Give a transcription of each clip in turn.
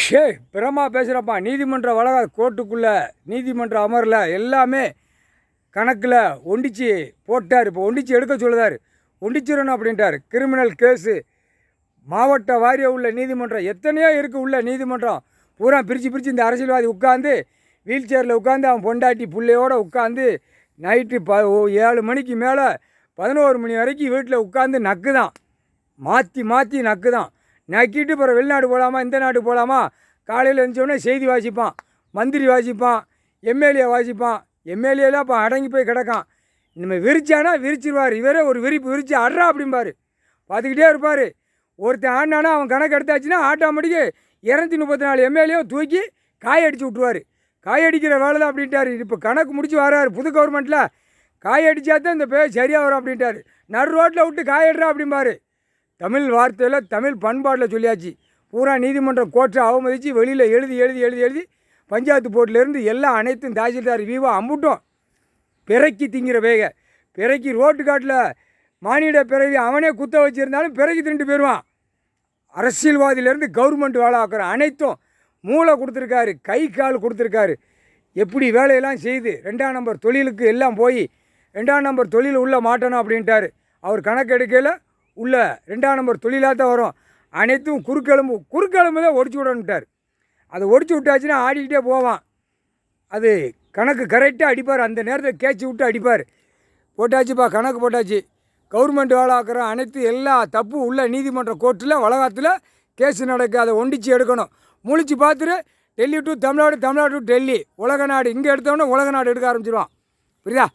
ஷே பிரமா பேசுகிறப்பா. நீதிமன்ற வளாக கோர்ட்டுக்குள்ளே நீதிமன்ற அமரில் எல்லாமே கணக்கில் ஒண்டிச்சு போட்டார். இப்போ ஒண்டிச்சு எடுக்க சொல்லுதார். ஒண்டிச்சிடணும் அப்படின்ட்டார். கிரிமினல் கேஸு மாவட்ட வாரிய உள்ள நீதிமன்றம் எத்தனையோ இருக்குது. உள்ள நீதிமன்றம் பூரா பிரித்து இந்த அரசியல்வாதி உட்காந்து வீல் சேரில் உட்காந்து அவன் பொண்டாட்டி பிள்ளையோடு உட்காந்து நைட்டு 7 மணிக்கு மேலே 11 மணி வரைக்கும் வீட்டில் உட்காந்து நக்கு தான் மாற்றி நக்கு தான் நக்கிட்டு பிறகு வெளிநாடு போகலாமா இந்த நாடு போகலாமா. காலையில் எழுந்தோடனே செய்தி வாசிப்பான், மந்திரி வாசிப்பான், எம்எல்ஏ வாசிப்பான். எம்எல்ஏலாம் இப்போ அடங்கி போய் கிடக்கான். இனிமேல் விரிச்சானா விரிச்சிருவார். இவரே ஒரு விரிப்பு விரித்து அட்றா அப்படிம்பார். பார்த்துக்கிட்டே இருப்பார். ஒருத்தன் ஆடினானா அவன் கணக்கு எடுத்தாச்சுன்னா ஆட்டோமேட்டிக்கு 234 எம்எல்ஏ தூக்கி காயடிச்சு விட்ருவார். காயடிக்கிற வேலை தான் அப்படின்ட்டார். இப்போ கணக்கு முடிச்சு வராரு புது கவர்மெண்ட்டில். காயடிச்சா தான் இந்த பேர் சரியாக வரும் அப்படின்ட்டார். நடு ரோட்டில் விட்டு காயடுறா அப்படிம்பார். தமிழ் வார்த்தையில் தமிழ் பண்பாட்டில் சொல்லியாச்சு. பூரா நீதிமன்றம் கோர்ட்டை அவமதித்து வெளியில் எழுதி பஞ்சாயத்து போர்ட்டிலேருந்து எல்லாம் அனைத்தும் தாசில்தார் வீவா அம்புட்டோம் பிறக்கி திங்கிற வேக. பிறக்கி ரோட்டு காட்டில் மானிட பிறவி அவனே குத்த வச்சுருந்தாலும் பிறக்கி தின்ட்டு போயிடுவான். அரசியல்வாதியிலேருந்து கவர்மெண்ட் வேலை ஆக்குற அனைத்தும் மூளை கொடுத்துருக்காரு, கை கால் கொடுத்துருக்காரு. எப்படி வேலையெல்லாம் செய்து 2ஆம் நம்பர் தொழிலுக்கு எல்லாம் போய் 2ஆம் நம்பர் தொழில் உள்ளே மாட்டணும் அப்படின்ட்டார். அவர் கணக்கு எடுக்கையில் உள்ள 2ஆம் நம்பர் தொழிலாக தான் வரும். அனைத்தும் குறுக்கெலும்பு தான் ஒடிச்சு விடணுட்டார். அதை ஒடிச்சு விட்டாச்சுன்னா ஆடிக்கிட்டே போவான். அது கணக்கு கரெக்டாக அடிப்பார். அந்த நேரத்தில் கேட்சி விட்டு அடிப்பார். போட்டாச்சுப்பா கணக்கு போட்டாச்சு. கவர்மெண்ட் வேலை ஆக்கிற அனைத்து எல்லா தப்பு உள்ள நீதிமன்ற கோர்ட்டில் வளாகத்தில் கேஸு நடக்கு. அதை ஒண்டிச்சு எடுக்கணும். முழிச்சு பார்த்துட்டு டெல்லி டு தமிழ்நாடு, தமிழ்நாடு டு டெல்லி, உலக நாடு. இங்கே எடுத்தோன்னே உலக நாடு எடுக்க ஆரம்பிச்சிடுவான். புரியுதா?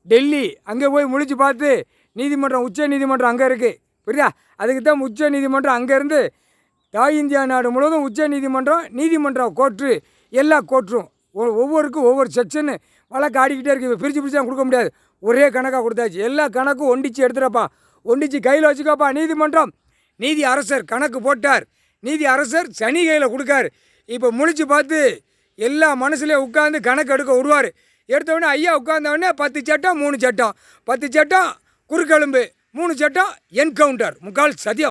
டெல்லி அங்கே போய் முழிச்சு பார்த்து நீதிமன்றம் உச்ச நீதிமன்றம் அங்கே இருக்குது. புரியுதா? அதுக்கு தான் உச்ச நீதிமன்றம் அங்கேருந்து இந்தியா நாடு முழுவதும் உச்ச நீதிமன்றம் கோர்ட்டு எல்லா கோர்ட்டும் ஒவ்வொருக்கும் ஒவ்வொரு செக்ஷன்னு வழக்கு ஆடிக்கிட்டே இருக்குது. இப்போ பிரித்து தான் கொடுக்க முடியாது. ஒரே கணக்காக கொடுத்தாச்சு. எல்லா கணக்கும் ஒண்டிச்சு எடுத்துகிறப்பா. ஒண்டிச்சு கையில் வச்சுக்கப்பா. நீதிமன்றம் நீதி அரசர் கணக்கு போட்டார். நீதி அரசர் சனி கையில் கொடுக்கார். இப்போ முழிச்சு பார்த்து எல்லா மனசுலேயே உட்காந்து கணக்கு எடுக்க விடுவார். எடுத்தவுடனே ஐயா உட்காந்தவுடனே 10 சட்டம் 3 சட்டம், 10 சட்டம் குறுக்கெலும்பு, 3 சட்டம் என்கவுண்டர், முக்கால் சதியம்.